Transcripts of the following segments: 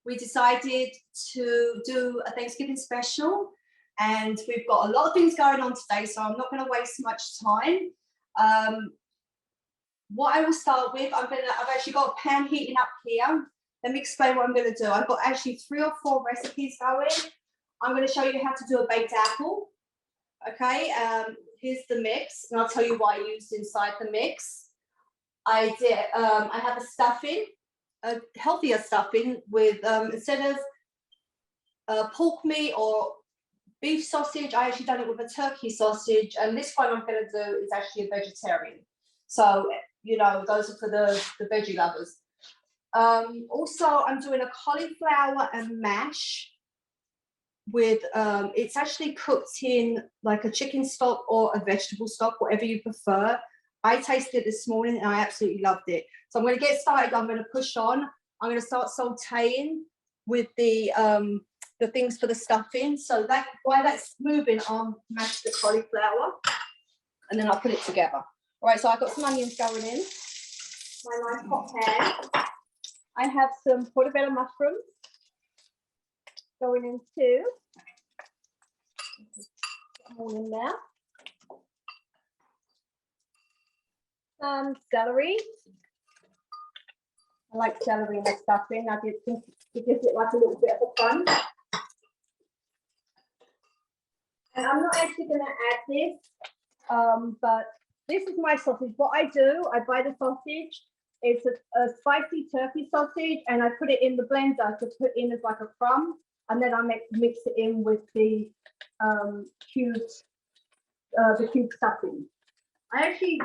we decided to do a Thanksgiving special, and we've got a lot of things going on today, so I'm not going to waste much time. What I will start with, I've actually got a pan heating up here. Let me explain what I'm going to do. I've got actually 3 or 4 recipes going. I'm going to show you how to do a baked apple. Okay, here's the mix, and I'll tell you what I used inside the mix. I have a stuffing, a healthier stuffing with, instead of pork meat or beef sausage, I actually done it with a turkey sausage, and this one I'm going to do is actually a vegetarian. So, you know, those are for the veggie lovers. Also, I'm doing a cauliflower and mash with, it's actually cooked in like a chicken stock or a vegetable stock, whatever you prefer. I tasted it this morning and I absolutely loved it. So I'm going to get started. I'm going to push on. I'm going to start sauteing with the things for the stuffing. So that while that's moving, I'll mash the cauliflower and then I'll put it together. All right, so I've got some onions going in. My nice hot pan. I have some portobello mushrooms going in too. Get them all in there. Some celery. I like celery in the stuffing. I did think it gives it like a little bit of a fun. And I'm not actually going to add this, but this is my sausage. What I do, I buy the sausage. It's a spicy turkey sausage, and I put it in the blender to put in as like a crumb, and then I mix it in with the cubed stuffing. I actually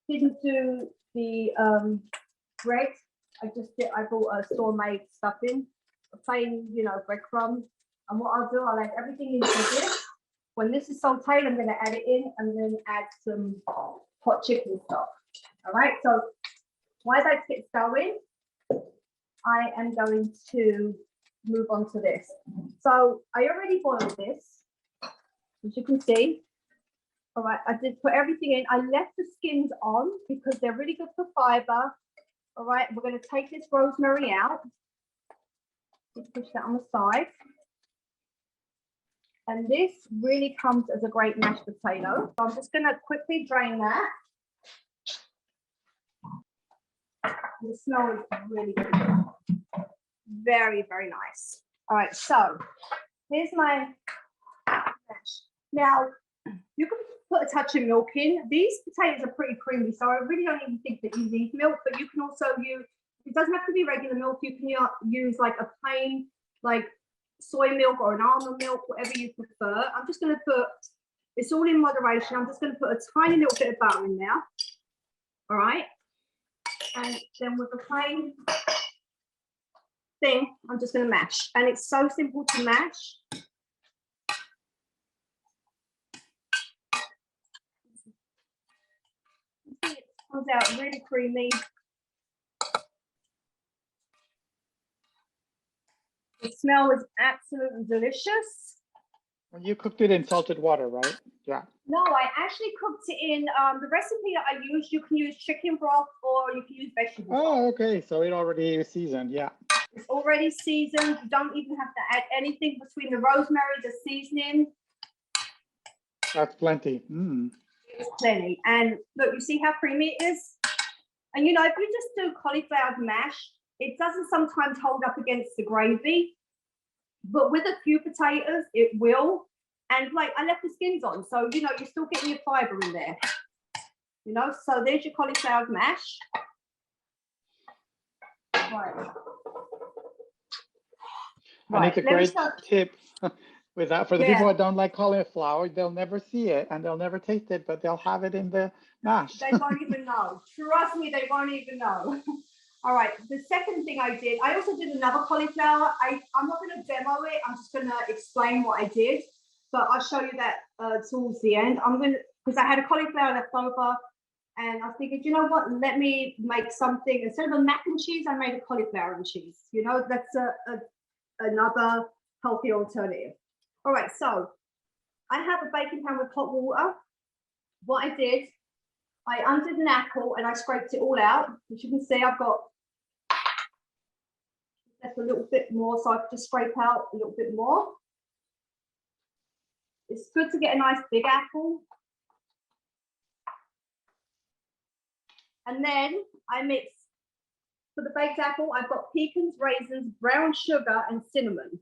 didn't do the bread. I bought a store-made stuffing, a plain, you know, breadcrumb. And what I'll do, I'll add everything into this. When this is sauteed, I'm going to add it in and then add some hot chicken stock. All right, so while that gets going, I am going to move on to this. So I already boiled this, as you can see. All right, I did put everything in. I left the skins on because they're really good for fiber. All right, we're going to take this rosemary out. Just push that on the side. And this really comes as a great mashed potato. So I'm just going to quickly drain that. The smell is really, really good. Very, very nice. All right, so here's my mash. Now, you can put a touch of milk in. These potatoes are pretty creamy, so I really don't even think that you need milk, but you can also use, it doesn't have to be regular milk. You can use like a plain, like soy milk or an almond milk, whatever you prefer. I'm just going to put, it's all in moderation. I'm just going to put a tiny little bit of butter in there. All right. And then with a plain thing, I'm just going to mash. And it's so simple to mash. It comes out really creamy. The smell is absolutely delicious. You cooked it in salted water, right? Yeah. No, I actually cooked it in the recipe that I used. You can use chicken broth or you can use vegetable broth. Oh, okay. So it already is seasoned. Yeah. It's already seasoned. You don't even have to add anything between the rosemary, the seasoning. That's plenty. It's plenty. And look, you see how creamy it is? And you know, if you just do cauliflower mash, it doesn't sometimes hold up against the gravy, but with a few potatoes, it will. And like I left the skins on, so you know, you're still getting your fiber in there. You know, so there's your cauliflower mash. Right. And it's a great tip with that for the people that don't like cauliflower. They'll never see it and they'll never taste it, but they'll have it in the mash. They won't even know. Trust me, they won't even know. All right, the second thing I did, I also did another cauliflower. I'm not going to demo it. I'm just going to explain what I did. But I'll show you that towards the end. I'm going to, because I had a cauliflower left over, and I figured, you know what, let me make something. Instead of a mac and cheese, I made a cauliflower and cheese. You know, that's another healthy alternative. All right, so I have a baking pan with hot water. What I did, I undid an apple and I scraped it all out. As you can see, I've got That's a little bit more, so I could just scrape out a little bit more. It's good to get a nice big apple. And then I mix, for the baked apple, I've got pecans, raisins, brown sugar, and cinnamon.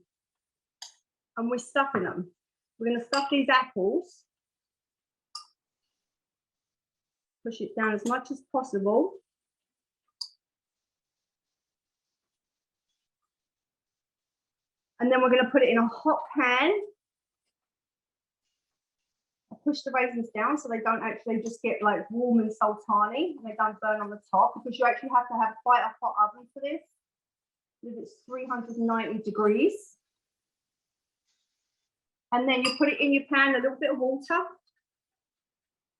And we're stuffing them. We're going to stuff these apples. Push it down as much as possible. And then we're going to put it in a hot pan. Push the raisins down so they don't actually just get like warm and sultany and they don't burn on the top, because you actually have to have quite a hot oven for this. It's 390 degrees. And then you put it in your pan, a little bit of water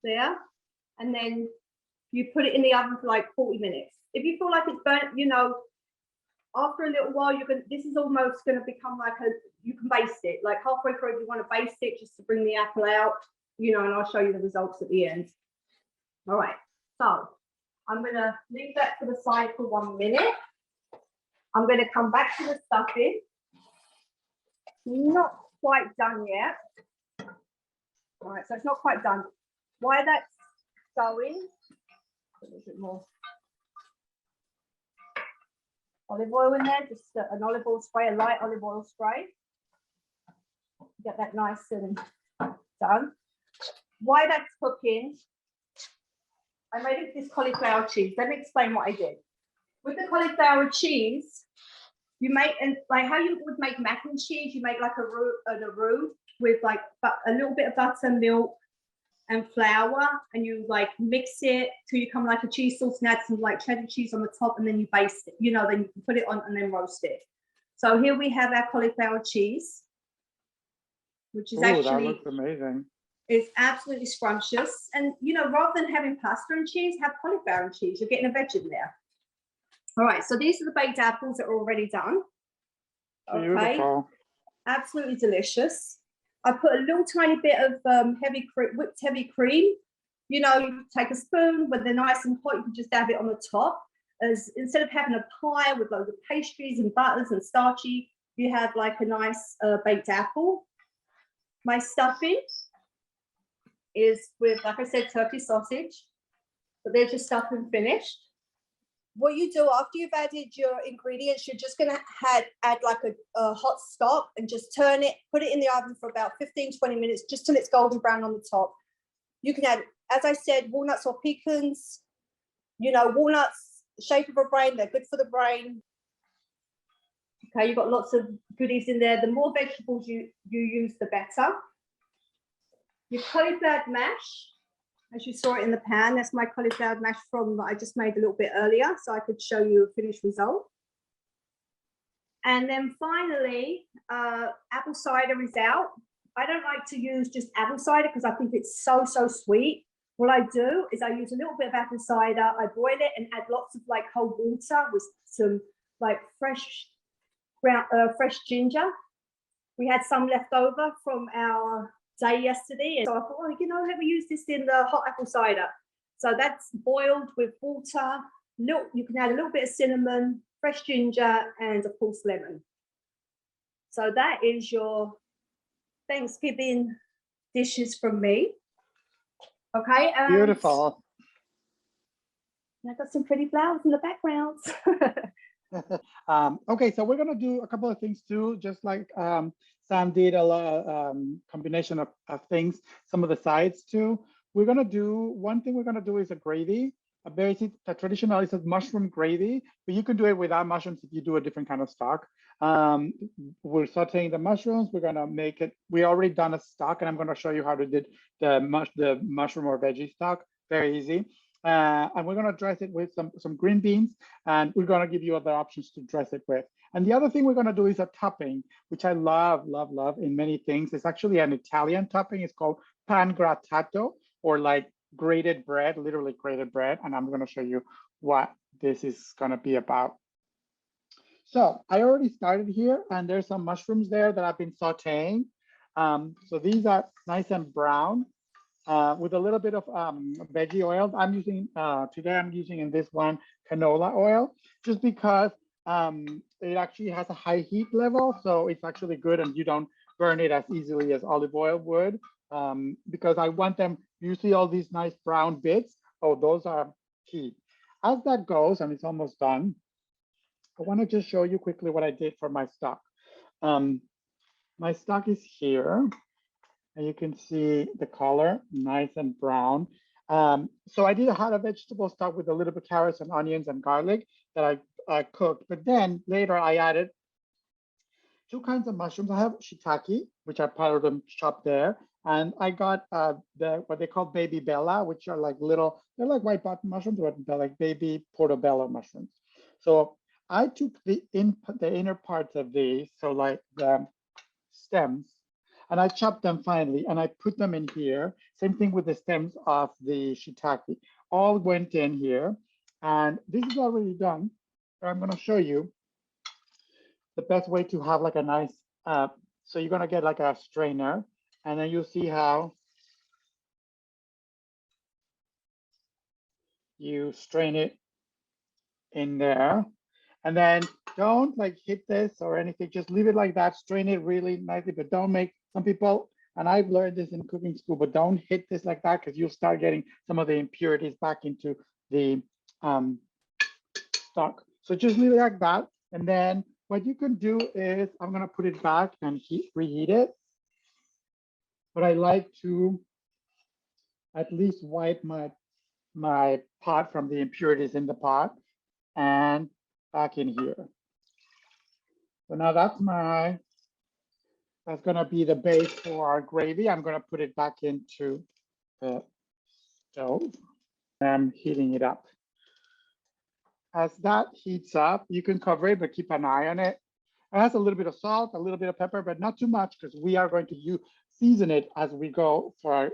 there, and then you put it in the oven for like 40 minutes. If you feel like it's burnt, you know, after a little while, this is almost going to become like you can baste it. Like halfway through, if you want to baste it just to bring the apple out, you know, and I'll show you the results at the end. All right, so I'm going to leave that to the side for 1 minute. I'm going to come back to the stuffing. Not quite done yet. All right, so it's not quite done. While that's going, a little bit more olive oil in there, just an olive oil spray, a light olive oil spray. Get that nice and done. While that's cooking, I made this cauliflower cheese. Let me explain what I did. With the cauliflower cheese, you make, and like how you would make mac and cheese, you make like a roux with like a little bit of butter, milk, and flour, and you like mix it till you come like a cheese sauce, and add some like cheddar cheese on the top, and then you baste it, you know, then you can put it on and then roast it. So here we have our cauliflower cheese, which is actually, that looks amazing. It's absolutely scrumptious. And you know, rather than having pasta and cheese, have cauliflower and cheese. You're getting a veg in there. All right, so these are the baked apples that are already done. Okay, beautiful. Absolutely delicious. I put a little tiny bit of whipped heavy cream. You know, you take a spoon when they're nice and hot, you can just dab it on the top. As instead of having a pie with loads of pastries and butters and starchy, you have like a nice baked apple. My stuffing is with, like I said, turkey sausage, but they're just stuffed and finished. What you do after you've added your ingredients, you're just going to add like a hot stock and just turn it, put it in the oven for about 15-20 minutes, just till it's golden brown on the top. You can add, as I said, walnuts or pecans. You know, walnuts, shape of a brain, they're good for the brain. Okay, you've got lots of goodies in there. The more vegetables you use, the better. Your cauliflower mash, as you saw it in the pan, that's my cauliflower mash from that I just made a little bit earlier, so I could show you a finished result. And then finally, apple cider is out. I don't like to use just apple cider because I think it's so sweet. What I do is I use a little bit of apple cider, I boil it and add lots of like cold water with some like fresh ginger. We had some left over from our day yesterday, and so I thought, oh, you know, let me use this in the hot apple cider. So that's boiled with water. You can add a little bit of cinnamon, fresh ginger, and of course lemon. So that is your Thanksgiving dishes from me. Okay. Beautiful. I've got some pretty flowers in the background. Okay, so we're gonna do a couple of things too, just like Sam did a lot combination of things, some of the sides too. We're gonna do, one thing we're gonna do is a gravy. A traditional is a mushroom gravy, but you can do it without mushrooms if you do a different kind of stock. We're sauteing the mushrooms. We're gonna make it, we already done a stock, and I'm gonna show you how to do the mushroom or veggie stock. Very easy. And we're gonna dress it with some green beans, and we're gonna give you other options to dress it with. And the other thing we're gonna do is a topping, which I love in many things. It's actually an Italian topping. It's called Pangrattato, or like grated bread, literally grated bread. And I'm gonna show you what this is gonna be about. So I already started here, and there's some mushrooms there that I've been sauteing. So these are nice and brown. With a little bit of veggie oil. I'm using, today I'm using in this one canola oil, just because it actually has a high heat level, so it's actually good, and you don't burn it as easily as olive oil would. Because I want them, you see all these nice brown bits. Oh, those are key. As that goes, and it's almost done, I want to just show you quickly what I did for my stock. My stock is here, and you can see the color, nice and brown. So I did a vegetable stock with a little bit of carrots and onions and garlic that I cooked. But then later I added two kinds of mushrooms. I have shiitake, which are part of them chopped there. And I got what they call baby bella, which are like little, they're like white button mushrooms, but they're like baby portobello mushrooms. So I took the inner parts of these, so like the stems, and I chopped them finely, and I put them in here. Same thing with the stems of the shiitake. All went in here, and this is already done. I'm going to show you the best way to have like a nice, so you're going to get like a strainer, and then you'll see how you strain it in there. And then don't like hit this or anything, just leave it like that, strain it really nicely, but don't make, some people, and I've learned this in cooking school, but don't hit this like that, because you'll start getting some of the impurities back into the stock. So just leave it like that. And then what you can do is, I'm gonna put it back and reheat it. But I like to at least wipe my pot from the impurities in the pot and back in here. So now that's gonna be the base for our gravy. I'm gonna put it back into the stove. I'm heating it up. As that heats up, you can cover it, but keep an eye on it. It has a little bit of salt, a little bit of pepper, but not too much, because we are going to season it as we go for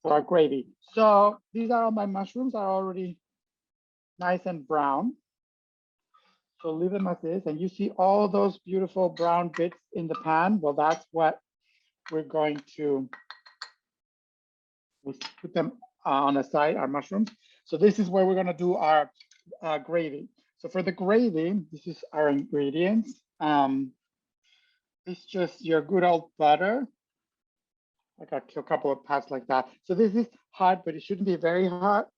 our gravy. So these are all my mushrooms are already nice and brown. So leave them as is, and you see all those beautiful brown bits in the pan. Well, that's what we're going to put them on the side, our mushrooms. So this is where we're going to do our gravy. So for the gravy, this is our ingredients. It's just your good old butter. I got a couple of pats like that. So this is hot, but it shouldn't be very hot.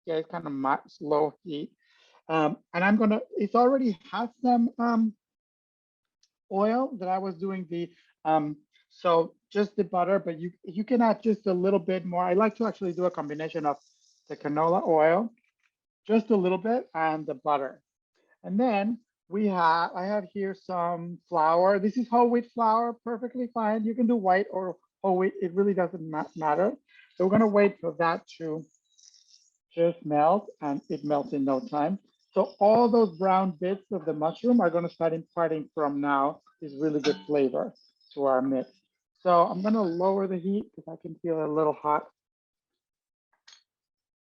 Yeah, it's kind of slow heat. And I'm gonna, it's already has some oil that I was doing the, so just the butter, but you can add just a little bit more. I like to actually do a combination of the canola oil, just a little bit, and the butter. And then I have here some flour. This is whole wheat flour, perfectly fine. You can do white or whole wheat, it really doesn't matter. So we're gonna wait for that to just melt, and it melts in no time. So all those brown bits of the mushroom are gonna start imparting from now this really good flavor to our mix. So I'm gonna lower the heat because I can feel it a little hot.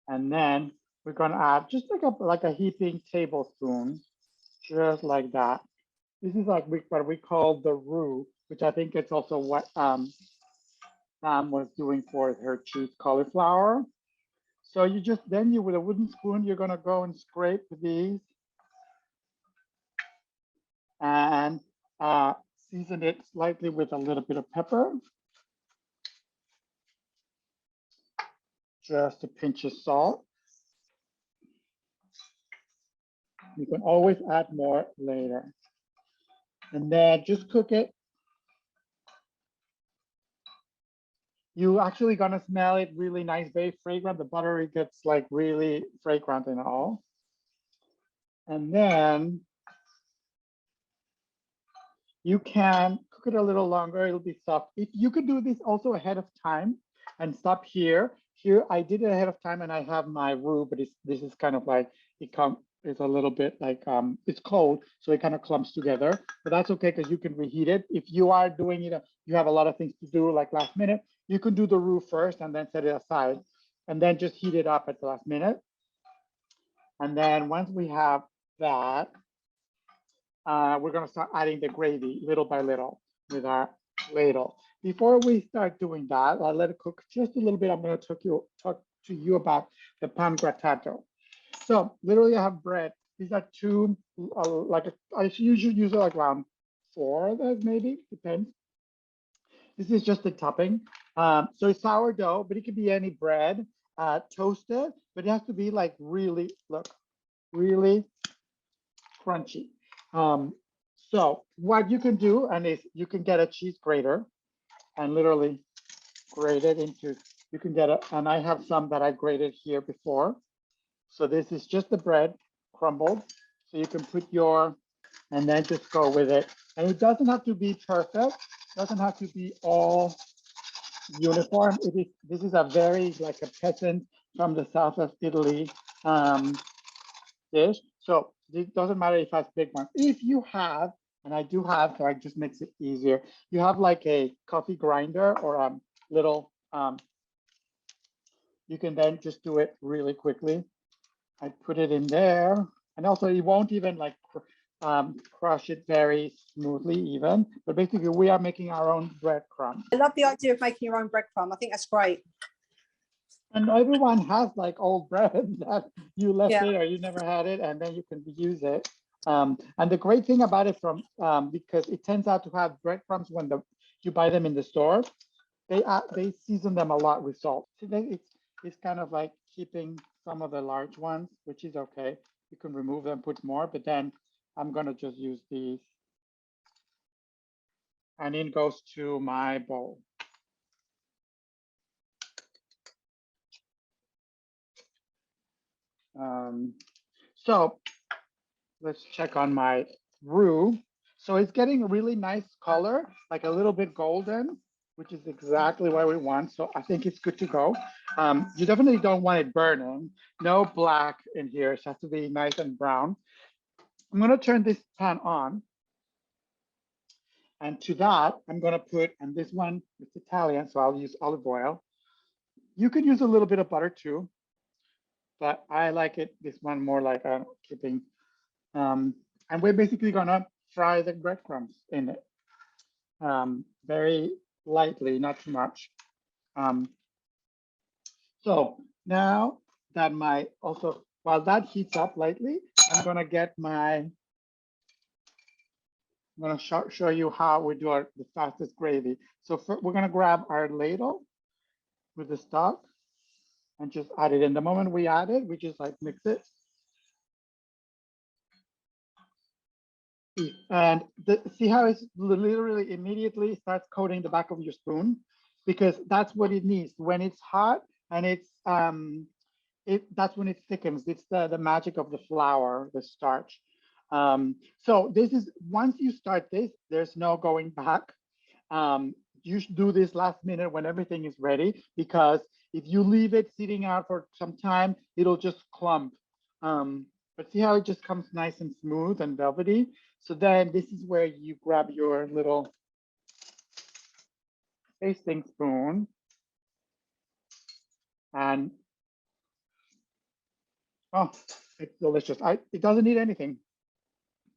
And then we're gonna add just like a heaping tablespoon, just like that. This is like what we call the roux, which I think it's also what Sam was doing for her cheese cauliflower. So you just, then with a wooden spoon, you're gonna go and scrape these and season it slightly with a little bit of pepper. Just a pinch of salt. You can always add more later. And then just cook it. You actually gonna smell it really nice, very fragrant. The butter gets like really fragrant and all. And then you can cook it a little longer, it'll be soft. If you could do this also ahead of time and stop here. Here I did it ahead of time, and I have my roux, but this is kind of like, it's a little bit like, it's cold, so it kind of clumps together, but that's okay because you can reheat it. If you are doing it, you have a lot of things to do like last minute, you can do the roux first and then set it aside, and then just heat it up at the last minute. And then once we have that, we're gonna start adding the gravy little by little with our ladle. Before we start doing that, I'll let it cook just a little bit. I'm gonna talk to you about the pangrattato. So literally I have bread These are two, I usually use like around 4 of those, maybe, depends. This is just the topping. So it's sourdough, but it could be any bread, toasted, but it has to be like really, look, really crunchy. So what you can do, and is you can get a cheese grater and literally grate it into, you can get it, and I have some that I grated here before. So this is just the bread crumbled. So you can put your, and then just go with it. And it doesn't have to be perfect. Doesn't have to be all uniform. This is a very like a peasant from the south of Italy dish. So it doesn't matter if I have big one. If you have, and I do have, so I just makes it easier. You have like a coffee grinder or a little, you can then just do it really quickly. I put it in there, and also it won't even like crush it very smoothly even, but basically we are making our own breadcrumbs. I love the idea of making your own breadcrumb. I think that's great. And everyone has like old bread that you left Yeah. it or you never had it, and then you can reuse it. And the great thing about it from, because it tends out to have breadcrumbs when you buy them in the store, they season them a lot with salt. So it's kind of like keeping some of the large ones, which is okay. You can remove them, put more, but then I'm gonna just use these. And in goes to my bowl. So let's check on my roux. So it's getting a really nice color, like a little bit golden, which is exactly what we want. So I think it's good to go. You definitely don't want it burning. No black in here. It has to be nice and brown. I'm going to turn this pan on. And to that, I'm going to put, and this one is Italian, so I'll use olive oil. You can use a little bit of butter too, but I like it, this one more like keeping. And we're basically going to fry the breadcrumbs in it. Very lightly, not too much. So now that while that heats up lightly, I'm gonna get I'm gonna show you how we do the fastest gravy. So we're gonna grab our ladle with the stock and just add it in. The moment we add it, we just like mix it. And see how it's literally immediately starts coating the back of your spoon, because that's what it needs. When it's hot and it's that's when it thickens. It's the magic of the flour, the starch. So this is, once you start this, there's no going back. You should do this last minute when everything is ready, because if you leave it sitting out for some time, it'll just clump. But see how it just comes nice and smooth and velvety? So then this is where you grab your little tasting spoon and, oh, it's delicious. It doesn't need anything.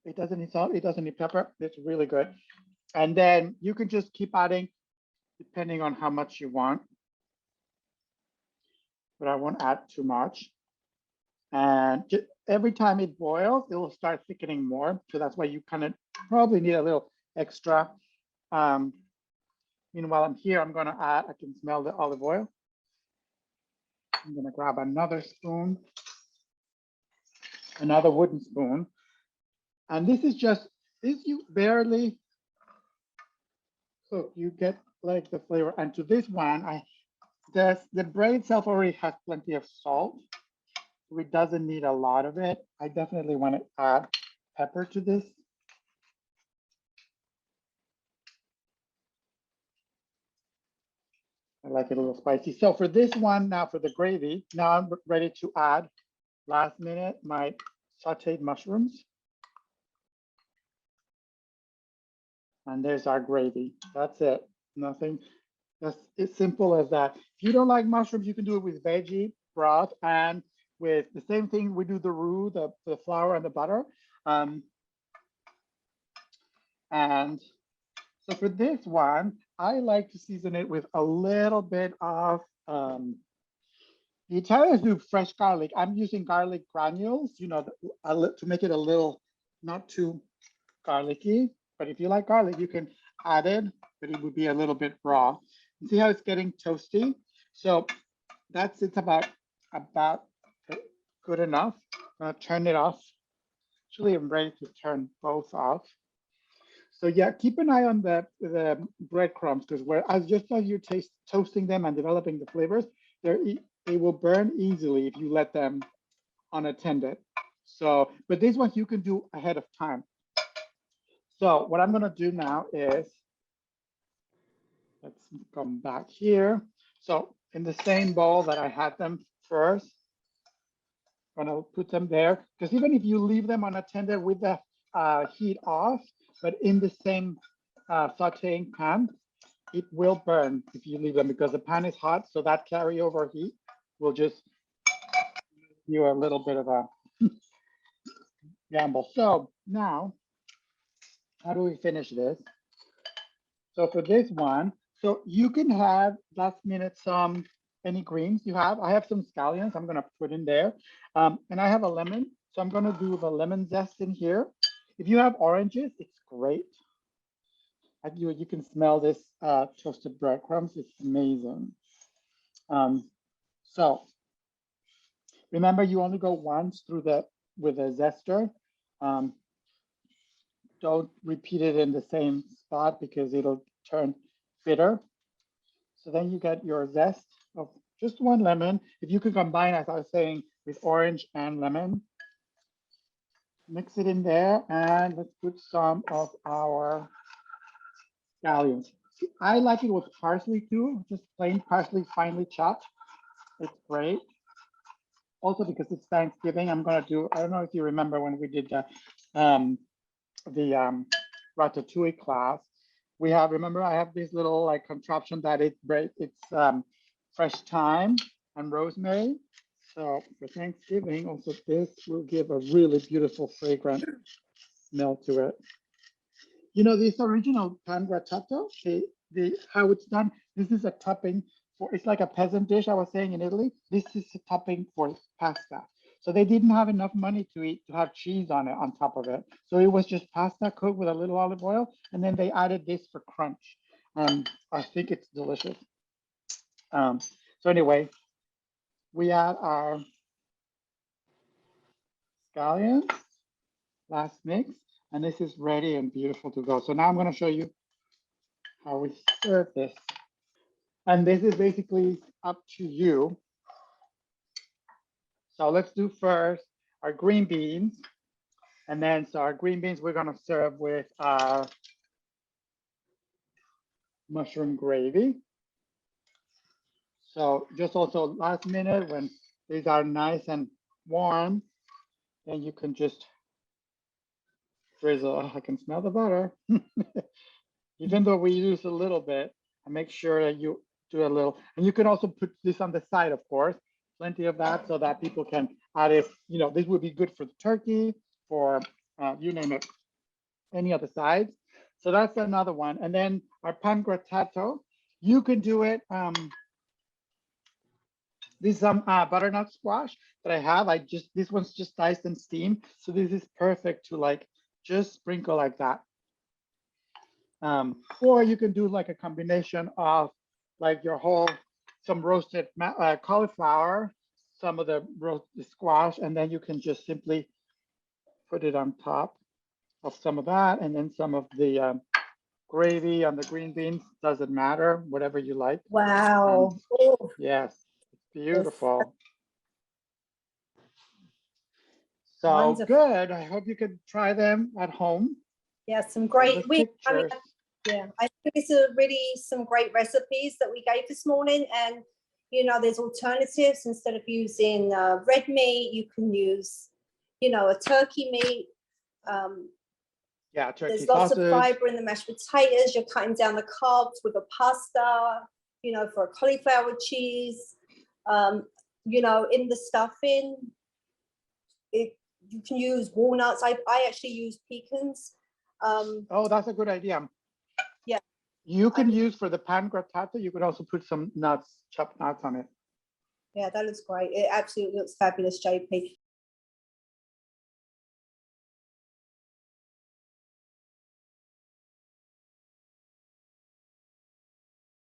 It doesn't need salt, it doesn't need pepper. It's really good. And then you can just keep adding depending on how much you want. But I won't add too much. And just every time it boils, it will start thickening more. So that's why you kind of probably need a little extra. Meanwhile, I'm here, I'm gonna add, I can smell the olive oil. I'm gonna grab another spoon, another wooden spoon. And this is just, you barely cook, you get like the flavor. And to this one, the bread itself already has plenty of salt. So it doesn't need a lot of it. I definitely want to add pepper to this. I like it a little spicy. So for this one, now for the gravy, now I'm ready to add, last minute, my sauteed mushrooms. And there's our gravy. That's it. Nothing. That's as simple as that. If you don't like mushrooms, you can do it with veggie broth, and with the same thing, we do the roux, the flour and the butter. And so for this one, I like to season it with a little bit of The Italians do fresh garlic. I'm using garlic granules, you know, to make it a little not too garlicky. But if you like garlic, you can add it, but it would be a little bit raw. You see how it's getting toasty? So it's about good enough. I'm gonna turn it off. Actually, I'm ready to turn both off. So yeah, keep an eye on the breadcrumbs, because just as you're toasting them and developing the flavors, they will burn easily if you let them unattended. So, but these ones you can do ahead of time. So what I'm gonna do now is, let's come back here. So in the same bowl that I had them first, I'm gonna put them there, because even if you leave them unattended with the heat off, but in the same sauteing pan, it will burn if you leave them, because the pan is hot. So that carryover heat will just give you a little bit of a gamble. So now, how do we finish this? So for this one, so you can have last minute any greens you have. I have some scallions I'm gonna put in there. And I have a lemon. So I'm gonna do the lemon zest in here. If you have oranges, it's great. You can smell this toasted breadcrumbs. It's amazing. So remember, you only go once with a zester. Don't repeat it in the same spot because it'll turn bitter. So then you get your zest of just one lemon. If you can combine, as I was saying, with orange and lemon, mix it in there, and let's put some of our scallions. I like it with parsley too, just plain parsley finely chopped. It's great. Also, because it's Thanksgiving, I'm gonna do, I don't know if you remember when we did the ratatouille class. Remember, I have this little like contraption that it's fresh thyme and rosemary. So for Thanksgiving, also this will give a really beautiful fragrant smell to it. You know, this original Pangrattato, how it's done, this is a topping it's like a peasant dish I was saying in Italy. This is a topping for pasta. So they didn't have enough money to have cheese on it, on top of it. So it was just pasta cooked with a little olive oil. And then they added this for crunch. I think it's delicious. So anyway, we add our scallions, last mix, and this is ready and beautiful to go. So now I'm going to show you how we serve this. And this is basically up to you. So let's do first our green beans. And then, so our green beans, we're going to serve with our mushroom gravy. So just also last minute, when these are nice and warm, then you can just drizzle. I can smell the butter. Even though we use a little bit, and make sure that you do a little. And you can also put this on the side, of course, plenty of that, so that people can add it. You know, this would be good for the turkey, for you name it, any other sides. So that's another one. And then our pangrattato, you can do it. This butternut squash that I have. This one's just diced and steamed. So this is perfect to like just sprinkle like that. Or you can do like a combination of like some roasted cauliflower, some of the roasted squash, and then you can just simply put it on top of some of that, and then some of the gravy on the green beans. Doesn't matter, whatever you like. Wow. Yes, it's beautiful. So wonderful. Good. I hope you can try them at home. Yeah, some great. Yeah, I think it's really some great recipes that we gave this morning, and you know, there's alternatives. Instead of using red meat, you can use, you know, a turkey meat. Yeah, turkey there's lots sausage. Of fiber in the mashed potatoes. You're cutting down the carbs with a pasta. You know, for a cauliflower cheese. You know, in the stuffing, you can use walnuts. I actually use pecans. Oh, that's a good idea. Yeah. You can use for the pangrattato, you could also put some nuts, chopped nuts on it. Yeah, that looks great. It absolutely looks fabulous, JP.